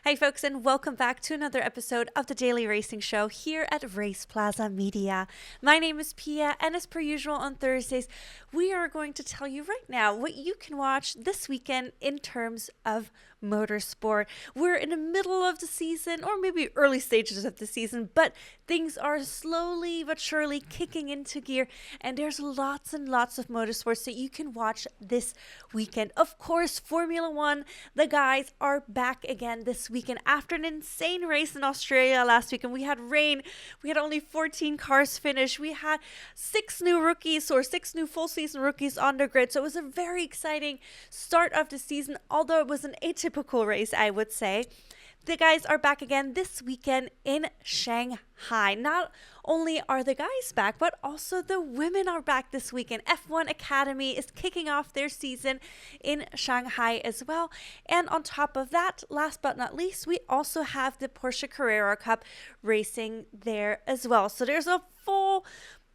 Hey folks, and welcome back to another episode of the Daily Racing Show here at RacePlazaMedia. My name is Pia, and as per usual on Thursdays, we are going to tell you right now what you can watch this weekend in terms of motorsport. We're in the middle of the season, or maybe early stages of the season, but things are slowly but surely kicking into gear, and there's lots and lots of motorsports that you can watch this weekend. Of course, Formula One, the guys are back again this weekend after an insane race in Australia last weekend. We had rain, we had only 14 cars finish, we had six new full season rookies on the grid, so it was a very exciting start of the season, although it was an atypical race, I would say. The guys are back again this weekend in Shanghai. Not only are the guys back, but also the women are back this weekend. F1 Academy is kicking off their season in Shanghai as well. And on top of that, last but not least, we also have the Porsche Carrera Cup racing there as well. So there's a full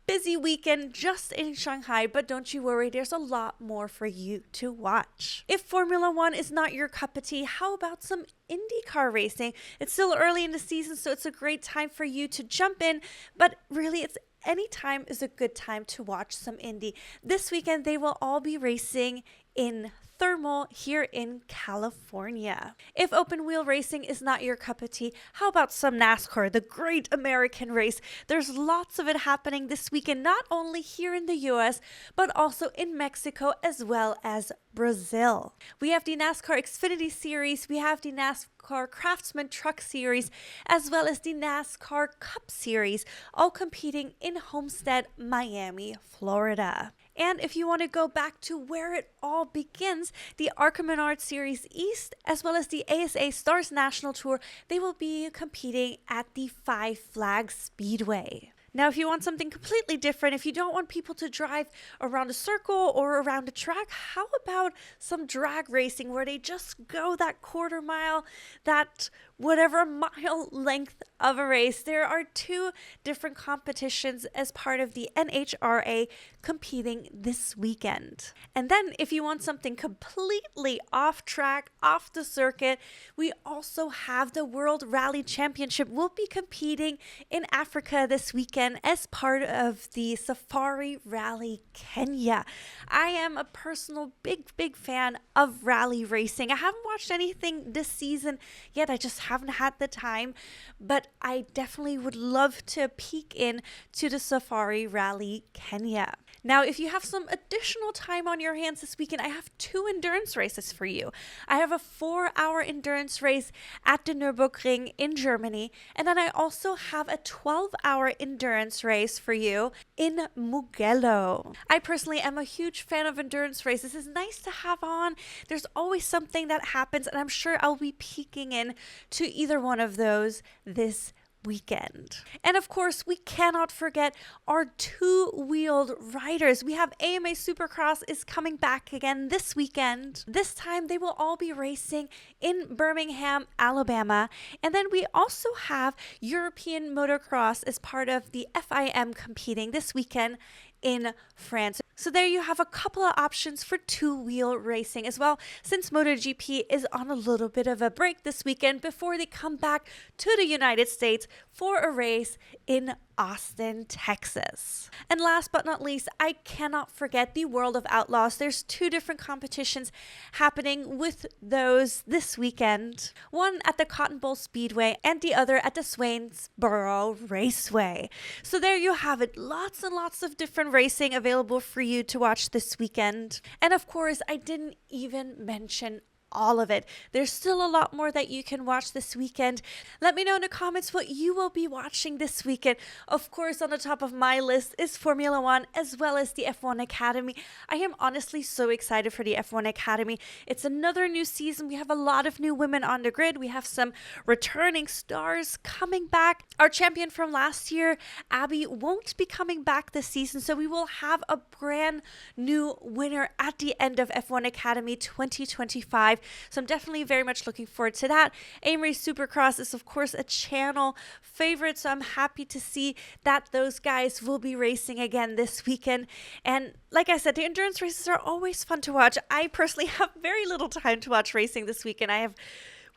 busy weekend just in Shanghai, but don't you worry, there's a lot more for you to watch. If Formula One is not your cup of tea, how about some IndyCar racing? It's still early in the season, so it's a great time for you to jump in, but really any time is a good time to watch some Indy. This weekend, they will all be racing in Thermal here in California. If open wheel racing is not your cup of tea, how about some NASCAR, the great American race? There's lots of it happening this weekend, not only here in the US, but also in Mexico as well as Brazil. We have the NASCAR Xfinity Series, we have the NASCAR Craftsman Truck Series, as well as the NASCAR Cup Series, all competing in Homestead, Miami, Florida. And if you want to go back to where it all begins, the ARCA Menard Series East, as well as the ASA Stars National Tour, they will be competing at the Five Flags Speedway. Now, if you want something completely different, if you don't want people to drive around a circle or around a track, how about some drag racing where they just go that quarter mile, that whatever mile length of a race? There are two different competitions as part of the NHRA competing this weekend. And then if you want something completely off track, off the circuit, we also have the World Rally Championship. We'll be competing in Africa this weekend as part of the Safari Rally Kenya. I am a personal big fan of rally racing. I haven't watched anything this season yet. I just haven't had the time, but I definitely would love to peek in to the Safari Rally Kenya. Now, if you have some additional time on your hands this weekend, I have two endurance races for you. I have a 4-hour endurance race at the Nürburgring in Germany, and then I also have a 12-hour endurance race for you in Mugello. I personally am a huge fan of endurance races. It's nice to have on. There's always something that happens, and I'm sure I'll be peeking in to either one of those this weekend. And of course, we cannot forget our two-wheeled riders. We have AMA Supercross is coming back again this weekend. This time they will all be racing in Birmingham, Alabama. And then we also have European Motocross as part of the FIM competing this weekend in France. So there you have a couple of options for two-wheel racing as well, since MotoGP is on a little bit of a break this weekend before they come back to the United States for a race in Austin, Texas. And last but not least, I cannot forget the World of Outlaws. There's two different competitions happening with those this weekend. One at the Cotton Bowl Speedway and the other at the Swainsboro Raceway. So there you have it. Lots and lots of different racing available for you to watch this weekend. And of course, I didn't even mention all of it. There's still a lot more that you can watch this weekend. Let me know in the comments what you will be watching this weekend. Of course, on the top of my list is Formula One as well as the F1 Academy. I am honestly so excited for the F1 Academy. It's another new season. We have a lot of new women on the grid. We have some returning stars coming back. Our champion from last year, Abby, won't be coming back this season, so we will have a brand new winner at the end of F1 Academy 2025. So I'm definitely very much looking forward to that. AMA Supercross is, of course, a channel favorite, so I'm happy to see that those guys will be racing again this weekend. And like I said, the endurance races are always fun to watch. I personally have very little time to watch racing this weekend. I have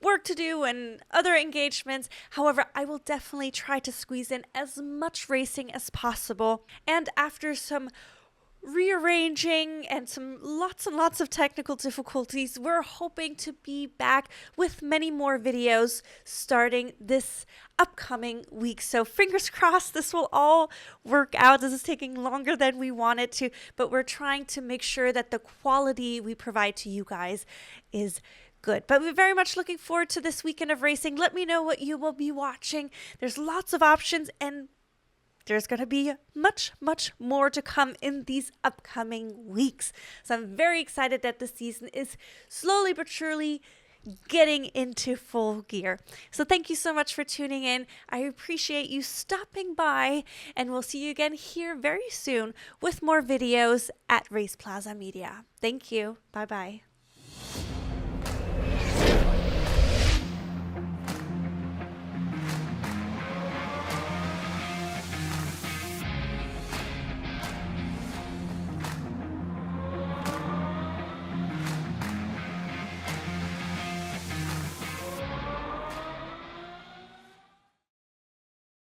work to do and other engagements. However, I will definitely try to squeeze in as much racing as possible. And after some rearranging and lots of technical difficulties, we're hoping to be back with many more videos starting this upcoming week. So fingers crossed this will all work out. This is taking longer than we wanted to, but we're trying to make sure that the quality we provide to you guys is good. But we're very much looking forward to this weekend of racing. Let me know what you will be watching. There's lots of options, and there's going to be much more to come in these upcoming weeks. So I'm very excited that the season is slowly but surely getting into full gear. So thank you so much for tuning in. I appreciate you stopping by, and we'll see you again here very soon with more videos at Race Plaza Media. Thank you. Bye-bye.